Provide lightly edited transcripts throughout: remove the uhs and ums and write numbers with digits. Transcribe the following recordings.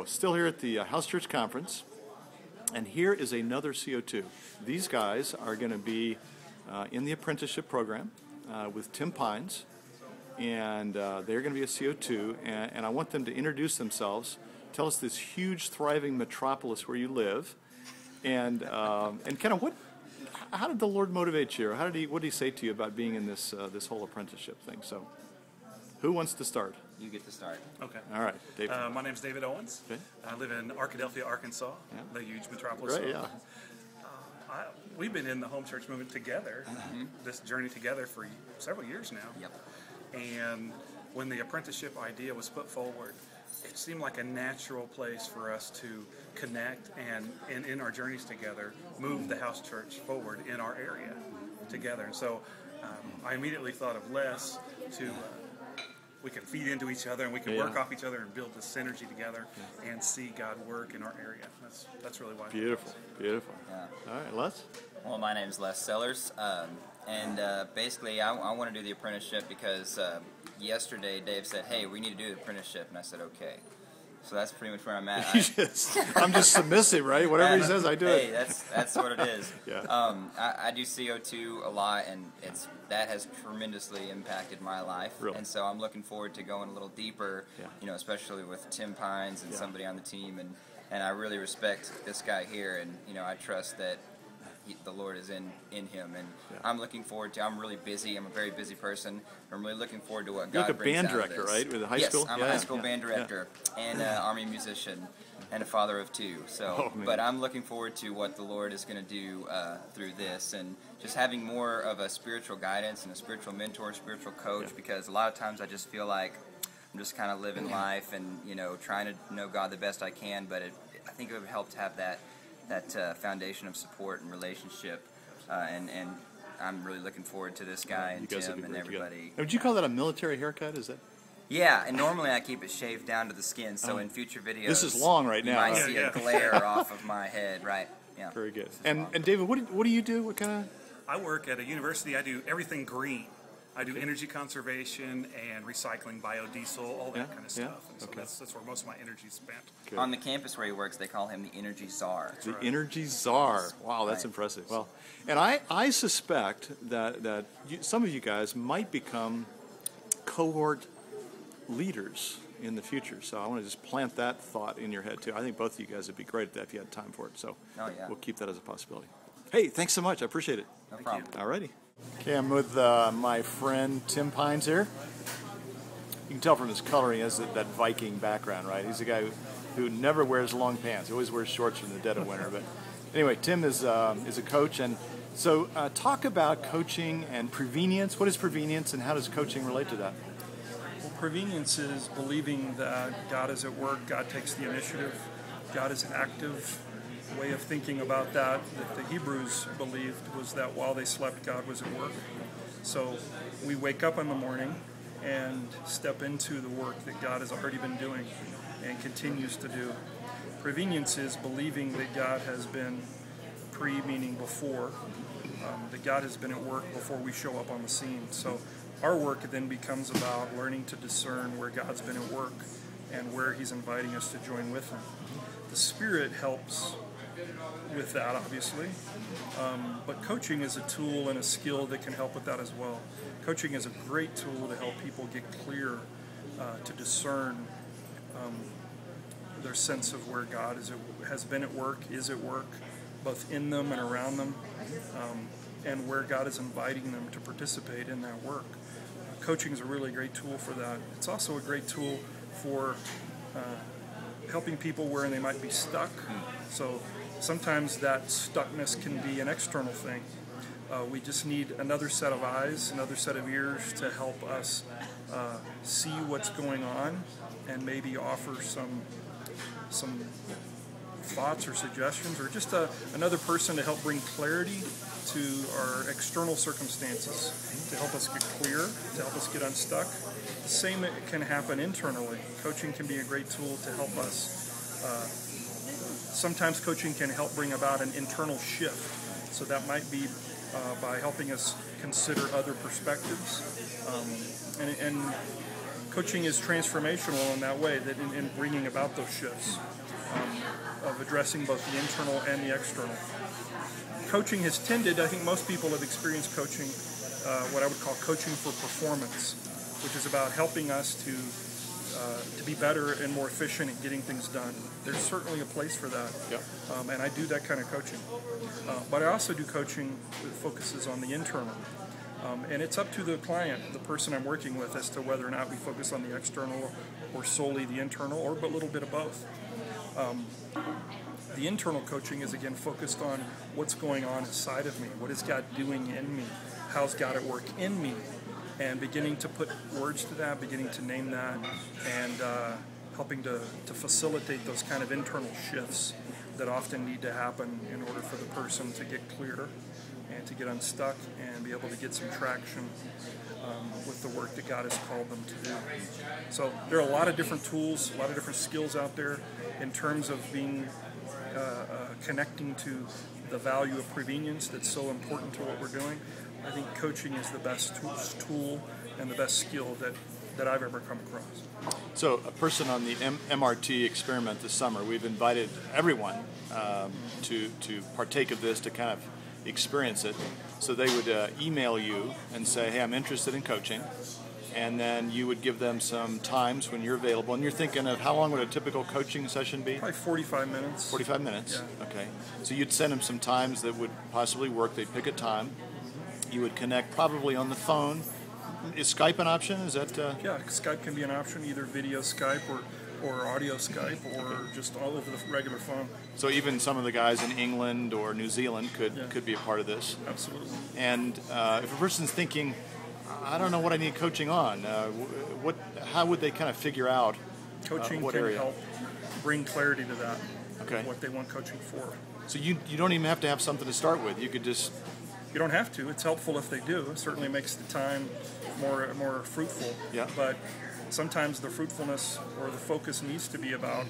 So, still here at the House Church Conference, and here is another CO2. These guys are going to be in the apprenticeship program with Tim Pynes, and they're going to be a CO2, and I want them to introduce themselves, tell us this huge, thriving metropolis where you live, and kind of how did the Lord motivate you? Or what did He say to you about being in this whole apprenticeship thing? So, who wants to start? You get to start. Okay. All right, David. My name's David Owens. Okay. I live in Arkadelphia, Arkansas, the huge metropolis. Right, yeah. We've been in the home church movement together, this journey together for several years now. Yep. And when the apprenticeship idea was put forward, it seemed like a natural place for us to connect and in our journeys together, move the house church forward in our area together. And so I immediately thought of Les to... we can feed into each other and we can work off each other and build this synergy together and see God work in our area. That's really why. Beautiful, beautiful. Yeah. All right, Les? Well, my name's Les Sellers, and basically I want to do the apprenticeship because yesterday Dave said, hey, we need to do the apprenticeship, and I said, okay. So that's pretty much where I'm at. I'm just submissive, right? Whatever he says, I do it. Hey, that's what it is. Yeah. I do CO2 a lot, and that has tremendously impacted my life. Really? And so I'm looking forward to going a little deeper, especially with Tim Pynes and somebody on the team. And I really respect this guy here, and I trust that the Lord is in him, and I'm looking forward to. I'm really busy. I'm a very busy person. I'm really looking forward to what God brings out of this. You're like a band director, right? With a high school. Yes, I'm a high school band director and an army musician and a father of two. So, but I'm looking forward to what the Lord is going to do through this, and just having more of a spiritual guidance and a spiritual mentor, spiritual coach. Because a lot of times I just feel like I'm just kind of living life and trying to know God the best I can. But I think it would help to have that foundation of support and relationship, and I'm really looking forward to this guy and Tim and everybody. Would you call that a military haircut? Is that? Yeah, and normally I keep it shaved down to the skin, so in future videos, this is long right now. You might see a glare off of my head, right? Yeah. Very good. And David, what do you do? What kind of? I work at a university. I do everything green. I do energy conservation and recycling, biodiesel, all that kind of stuff. And so that's where most of my energy is spent. Good. On the campus where he works, they call him the Energy Czar. The Energy Czar. Wow, that's impressive. Well, and I suspect that some of you guys might become cohort leaders in the future. So I want to just plant that thought in your head too. I think both of you guys would be great at that if you had time for it. So we'll keep that as a possibility. Hey, thanks so much. I appreciate it. No problem. All righty. Okay, I'm with my friend Tim Pynes here. You can tell from his color he has that Viking background, right? He's a guy who never wears long pants. He always wears shorts in the dead of winter. But anyway, Tim is a coach, and so talk about coaching and prevenience. What is prevenience, and how does coaching relate to that? Well, prevenience is believing that God is at work, God takes the initiative, God is active. Way of thinking about that the Hebrews believed was that while they slept, God was at work. So we wake up in the morning and step into the work that God has already been doing and continues to do. Prevenience is believing that God has been meaning before, that God has been at work before we show up on the scene. So our work then becomes about learning to discern where God's been at work and where He's inviting us to join with Him. The Spirit helps with that, obviously, but coaching is a tool and a skill that can help with that as well. Coaching is a great tool to help people get clear, to discern their sense of where God has been at work, is at work, both in them and around them, and where God is inviting them to participate in that work. Coaching is a really great tool for that. It's also a great tool for helping people where they might be stuck. So sometimes that stuckness can be an external thing. We just need another set of eyes, another set of ears to help us see what's going on and maybe offer some thoughts or suggestions, or just another person to help bring clarity to our external circumstances, to help us get clear, to help us get unstuck. The same can happen internally. Coaching can be a great tool to help us. Sometimes coaching can help bring about an internal shift. So that might be by helping us consider other perspectives. And Coaching is transformational in that way, that in bringing about those shifts, of addressing both the internal and the external. Coaching has tended, I think most people have experienced coaching, what I would call coaching for performance, which is about helping us to be better and more efficient at getting things done. There's certainly a place for that, and I do that kind of coaching. But I also do coaching that focuses on the internal. And it's up to the client, the person I'm working with, as to whether or not we focus on the external or solely the internal, or a little bit of both. The internal coaching is, again, focused on what's going on inside of me. What is God doing in me? How's God at work in me? And beginning to put words to that, beginning to name that, and helping to facilitate those kind of internal shifts that often need to happen in order for the person to get clear and to get unstuck and be able to get some traction with the work that God has called them to do. So there are a lot of different tools, a lot of different skills out there in terms of being connecting to the value of prevenience that's so important to what we're doing. I think coaching is the best tool and the best skill that I've ever come across. So a person on the MRT experiment this summer, we've invited everyone to partake of this, to kind of experience it. So they would email you and say, hey, I'm interested in coaching. And then you would give them some times when you're available. And you're thinking of how long would a typical coaching session be? Probably 45 minutes. 45 minutes? Yeah. Okay. So you'd send them some times that would possibly work. They'd pick a time. You would connect probably on the phone. Is Skype an option? Is that? Yeah, Skype can be an option, either video Skype or audio Skype, or just all over the regular phone. So even some of the guys in England or New Zealand could be a part of this. Absolutely. And if a person's thinking, I don't know what I need coaching on, how would they kind of figure out coaching what can area? help bring clarity to that, Okay. what they want coaching for. So you don't even have to have something to start with. You could just... You don't have to. It's helpful if they do. It certainly makes the time more fruitful. Yeah. But sometimes the fruitfulness or the focus needs to be about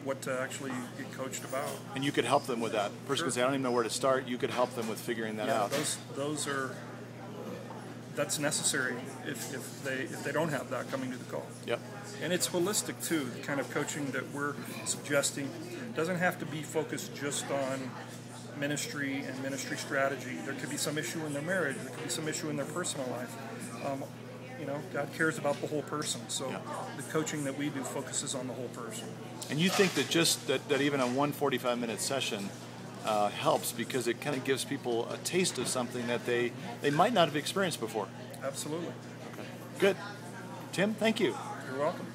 what to actually get coached about. And you could help them with that. Person could say, I don't even know where to start. You could help them with figuring that out. That's necessary if they don't have that coming to the call. Yep. And it's holistic too. The kind of coaching that we're suggesting doesn't have to be focused just on ministry and ministry strategy. There could be some issue in their marriage. There could be some issue in their personal life. God cares about the whole person. So the coaching that we do focuses on the whole person. And you think that just that even a 145-minute session helps because it kind of gives people a taste of something that they might not have experienced before? Absolutely. Okay. Good. Tim, thank you. You're welcome.